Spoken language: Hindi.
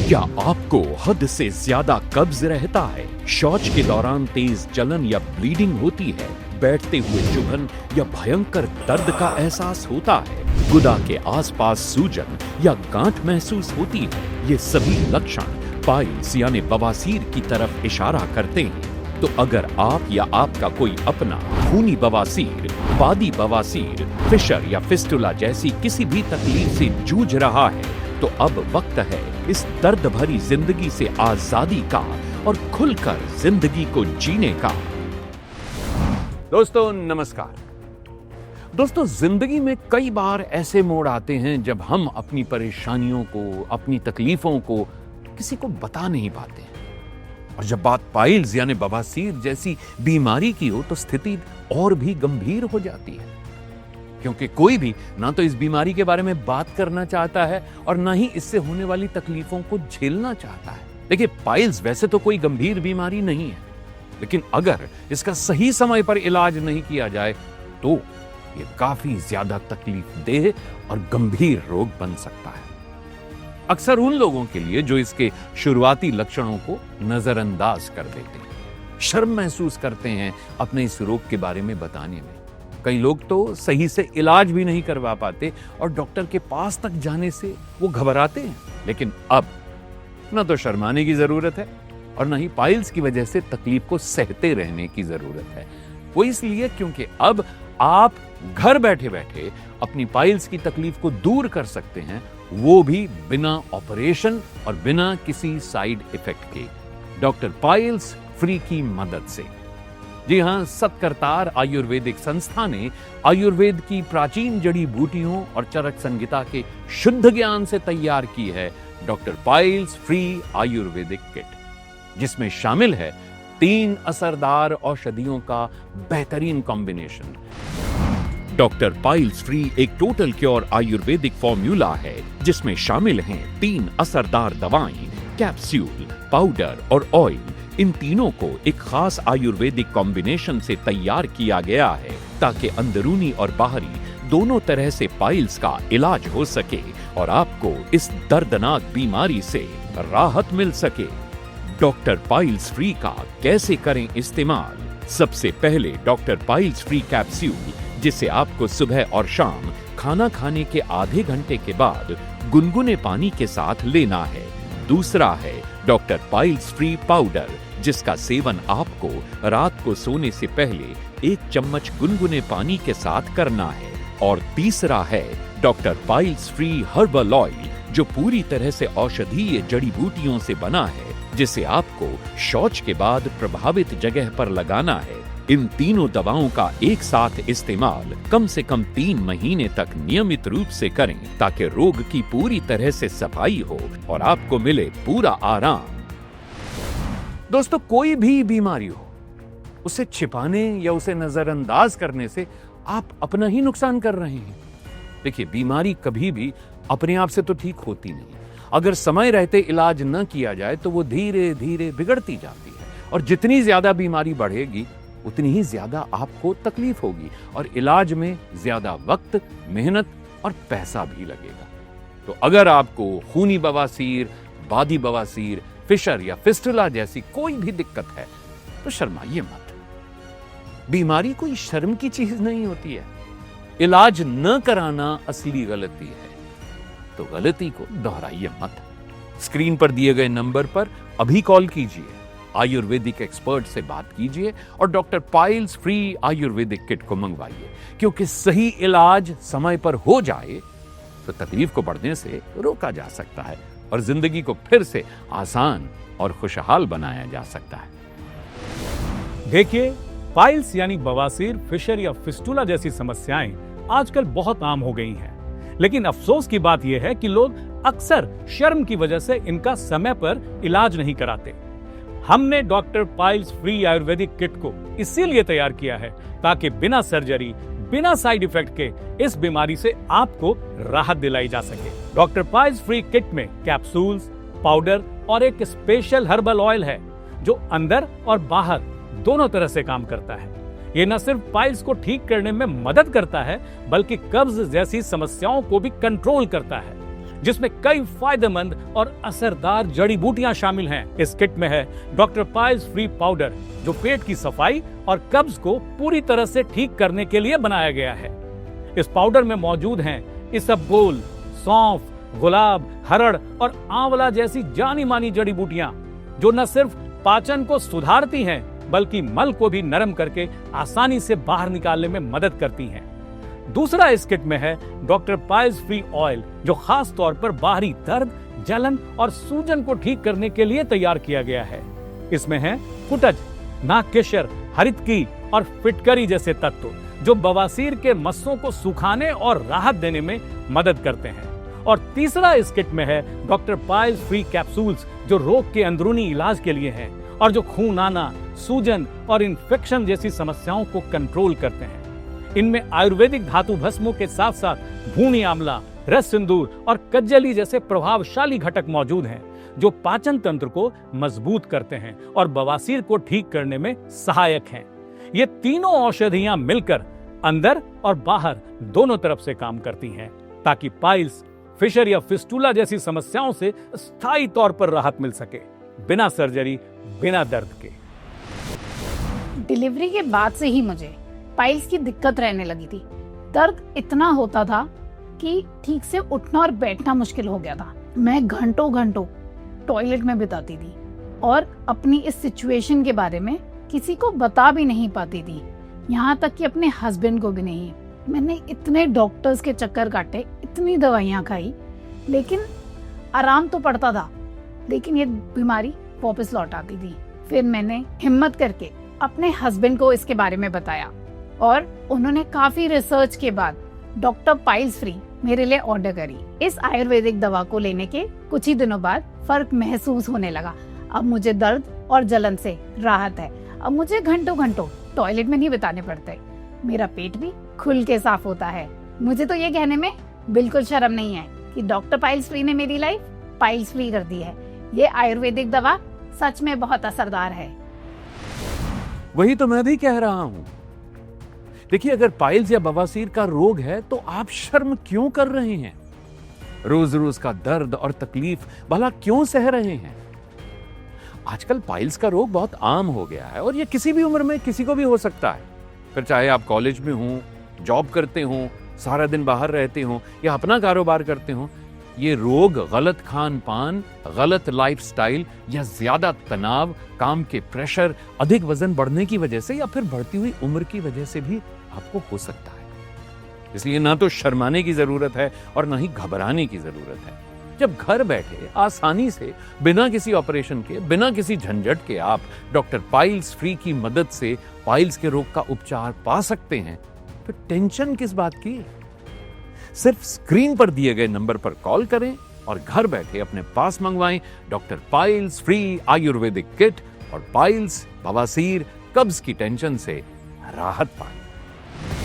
क्या आपको हद से ज्यादा कब्ज रहता है? शौच के दौरान तेज जलन या ब्लीडिंग होती है? बैठते हुए चुभन या भयंकर दर्द का एहसास होता है? गुदा के आसपास सूजन या गांठ महसूस होती है? ये सभी लक्षण पाइल्स यानी बवासीर की तरफ इशारा करते हैं। तो अगर आप या आपका कोई अपना खूनी बवासीर, बादी बवासीर, फिशर या फिस्टुला जैसी किसी भी तकलीफ से जूझ रहा है, तो अब वक्त है इस दर्द भरी जिंदगी से आजादी का और खुलकर जिंदगी को जीने का। दोस्तों नमस्कार। दोस्तों, जिंदगी में कई बार ऐसे मोड़ आते हैं जब हम अपनी परेशानियों को, अपनी तकलीफों को किसी को बता नहीं पाते हैं। और जब बात पाइल्स यानी बवासीर जैसी बीमारी की हो तो स्थिति और भी गंभीर हो जाती है, क्योंकि कोई भी ना तो इस बीमारी के बारे में बात करना चाहता है और ना ही इससे होने वाली तकलीफों को झेलना चाहता है। देखिए, पाइल्स वैसे तो कोई गंभीर बीमारी नहीं है, लेकिन अगर इसका सही समय पर इलाज नहीं किया जाए तो ये काफी ज्यादा तकलीफदेह और गंभीर रोग बन सकता है। अक्सर उन लोगों के लिए जो इसके शुरुआती लक्षणों को नजरअंदाज कर देते हैं, शर्म महसूस करते हैं अपने इस रोग के बारे में बताने में। कई लोग तो सही से इलाज भी नहीं करवा पाते और डॉक्टर के पास तक जाने से वो घबराते हैं। लेकिन अब न तो शर्माने की जरूरत है और न ही पाइल्स की वजह से तकलीफ को सहते रहने की जरूरत है। वो इसलिए क्योंकि अब आप घर बैठे बैठे अपनी पाइल्स की तकलीफ को दूर कर सकते हैं, वो भी बिना ऑपरेशन और बिना किसी साइड इफेक्ट के, डॉक्टर पाइल्स फ्री की मदद से। जी हां, सत्करतार आयुर्वेदिक संस्था ने आयुर्वेद की प्राचीन जड़ी बूटियों और चरक संहिता के शुद्ध ज्ञान से तैयार की है doctor piles free ayurvedic kit, जिसमें शामिल है 3 असरदार औषधियों का बेहतरीन कॉम्बिनेशन। डॉक्टर पाइल्स फ्री एक टोटल क्योर आयुर्वेदिक फॉर्मूला है जिसमें शामिल हैं 3 असरदार दवाएं, कैप्सूल, पाउडर और ऑयल। इन तीनों को एक खास आयुर्वेदिक कॉम्बिनेशन से तैयार किया गया है ताकि अंदरूनी और बाहरी दोनों तरह से पाइल्स का इलाज हो सके और आपको इस दर्दनाक बीमारी से राहत मिल सके। डॉक्टर पाइल्स फ्री का कैसे करें इस्तेमाल? सबसे पहले डॉक्टर पाइल्स फ्री कैप्सूल, जिसे आपको सुबह और शाम खाना खाने के आधे घंटे के बाद गुनगुने पानी के साथ लेना है। दूसरा है डॉक्टर पाइल्स फ्री पाउडर, जिसका सेवन आपको रात को सोने से पहले 1 चम्मच गुनगुने पानी के साथ करना है। और तीसरा है doctor piles free herbal oil, जो पूरी तरह से औषधीय जड़ी बूटियों से बना है, जिसे आपको शौच के बाद प्रभावित जगह पर लगाना है। इन तीनों दवाओं का एक साथ इस्तेमाल कम से कम 3 महीने तक नियमित रूप से करें ताकि रोग की पूरी तरह से सफाई हो और आपको मिले पूरा आराम। दोस्तों, कोई भी बीमारी हो, उसे छिपाने या उसे नजरअंदाज करने से आप अपना ही नुकसान कर रहे हैं। देखिए, बीमारी कभी भी अपने आप से तो ठीक होती नहीं। अगर समय रहते इलाज न किया जाए तो वो धीरे धीरे बिगड़ती जाती है और जितनी ज्यादा बीमारी बढ़ेगी उतनी ही ज्यादा आपको तकलीफ होगी और इलाज में ज्यादा वक्त, मेहनत और पैसा भी लगेगा। तो अगर आपको खूनी बवासीर, बादी बवासीर, फिशर या फिस्टुला जैसी कोई भी दिक्कत है तो शर्माइए मत। बीमारी कोई शर्म की चीज नहीं होती है। इलाज न कराना असली गलती है, तो गलती को दोहराइए मत। स्क्रीन पर दिए गए नंबर पर अभी कॉल कीजिए, आयुर्वेदिक एक्सपर्ट से बात कीजिए और doctor piles free ayurvedic kit को मंगवाइए, क्योंकि सही इलाज समय पर हो जाए तो तकलीफ को बढ़ने से रोका जा सकता है और जिंदगी को फिर से आसान और खुशहाल बनाया जा सकता है। देखिए, पाइल्स यानी बवासीर, फिशर या फिस्टुला जैसी समस्याएं आजकल बहुत आम हो गई हैं। लेकिन अफसोस की बात यह है कि लोग अक्सर शर्म की वजह से इनका समय पर इलाज नहीं कराते। हमने doctor piles free ayurvedic kit को इसीलिए तैयार किया है ताकि बिना सर्जरी, बिना साइड इफेक्ट के इस बीमारी से आपको राहत दिलाई जा सके। डॉक्टर पाइल्स फ्री किट में कैप्सूल्स, पाउडर और एक स्पेशल हर्बल ऑयल है जो अंदर और बाहर दोनों तरह से काम करता है। ये न सिर्फ पाइल्स को ठीक करने में मदद करता है, बल्कि कब्ज जैसी समस्याओं को भी कंट्रोल करता है। जिसमें कई फायदेमंद और असरदार जड़ी बूटियां शामिल हैं। इस किट में है डॉक्टर पाइल्स फ्री पाउडर, जो पेट की सफाई और कब्ज को पूरी तरह से ठीक करने के लिए बनाया गया है। इस पाउडर में मौजूद हैं इसबगोल, सौंफ, गुलाब, हरड़ और आंवला जैसी जानी मानी जड़ी बूटियां, जो न सिर्फ पाचन को सुधारती हैं बल्कि मल को भी नरम करके आसानी से बाहर निकालने में मदद करती हैं। दूसरा इस किट में है डॉक्टर पाइल्स फ्री ऑयल, जो खास तौर पर बाहरी दर्द, जलन और सूजन को ठीक करने के लिए तैयार किया गया है। इसमें है फुटज, नागकेशर, हरितकी और फिटकरी जैसे तत्व, जो बवासीर के मस्सों को सुखाने और राहत देने में मदद करते हैं। और तीसरा इस किट में है डॉक्टर पाइल्स फ्री कैप्सूल्स, जो रोग के अंदरूनी इलाज के लिए हैं और जो खून आना, सूजन और इन्फेक्शन जैसी समस्याओं को कंट्रोल करते हैं। इनमें आयुर्वेदिक धातु भस्मों के साथ साथ भूनी आंवला, रस सिंदूर और कज्जली जैसे प्रभावशाली घटक मौजूद हैं, जो पाचन तंत्र को मजबूत करते हैं और बवासीर को ठीक करने में सहायक हैं। ये तीनों औषधियां मिलकर अंदर और बाहर दोनों तरफ से काम करती हैं, ताकि पाइल्स, फिशर या फिस्टुला जैसी समस्याओं से स्थायी तौर पर राहत मिल सके, बिना सर्जरी, बिना दर्द के। डिलीवरी के बाद से ही मुझे पाइल्स की दिक्कत रहने लगी थी। दर्द इतना होता था कि ठीक से उठना और बैठना मुश्किल हो गया था। मैं घंटों घंटों टॉयलेट में बिताती थी और अपनी इस सिचुएशन के बारे में किसी को बता भी नहीं पाती थी, यहाँ तक कि अपने हस्बैंड को भी नहीं। मैंने इतने डॉक्टर्स के चक्कर काटे, इतनी दवाइयाँ खाई, लेकिन आराम तो पड़ता था, लेकिन ये बीमारी वापस लौट आती थी। फिर मैंने हिम्मत करके अपने हस्बैंड को इसके बारे में बताया और उन्होंने काफी रिसर्च के बाद डॉक्टर पाइल्स फ्री मेरे लिए ऑर्डर करी। इस आयुर्वेदिक दवा को लेने के कुछ ही दिनों बाद फर्क महसूस होने लगा। अब मुझे दर्द और जलन से राहत है। अब मुझे घंटों घंटों टॉयलेट में नहीं बिताने पड़ते। मेरा पेट भी खुल के साफ होता है। मुझे तो ये कहने में बिल्कुल शर्म नहीं है कि डॉक्टर पाइल्स फ्री ने मेरी लाइफ पाइल्स फ्री कर दी है। ये आयुर्वेदिक दवा सच में बहुत असरदार है। वही तो मैं भी कह रहा हूं। देखिए, अगर पाइल्स या बवासीर का रोग है तो आप शर्म क्यों कर रहे हैं? रोज रोज का दर्द और तकलीफ भला क्यों सह रहे हैं? आजकल पाइल्स का रोग बहुत आम हो गया है और ये किसी भी उम्र में किसी को भी हो सकता है। फिर चाहे आप कॉलेज में हो, जॉब करते हो, सारा दिन बाहर रहते हो या अपना कारोबार करते हो, ये रोग गलत खान पान, गलत लाइफस्टाइल या ज्यादा तनाव, काम के प्रेशर, अधिक वजन बढ़ने की वजह से या फिर बढ़ती हुई उम्र की वजह से भी आपको हो सकता है। इसलिए ना तो शर्माने की जरूरत है और ना ही घबराने की जरूरत है। जब घर बैठे आसानी से, बिना किसी ऑपरेशन के, बिना किसी झंझट के आप डॉक्टर पाइल्स फ्री की मदद से पाइल्स के रोग का उपचार पा सकते हैं, तो टेंशन किस बात की? सिर्फ स्क्रीन पर दिए गए नंबर पर कॉल करें और घर बैठे अपने पास मंगवाएं doctor piles free ayurvedic kit और पाइल्स, बवासीर, कब्ज की टेंशन से राहत पाएं।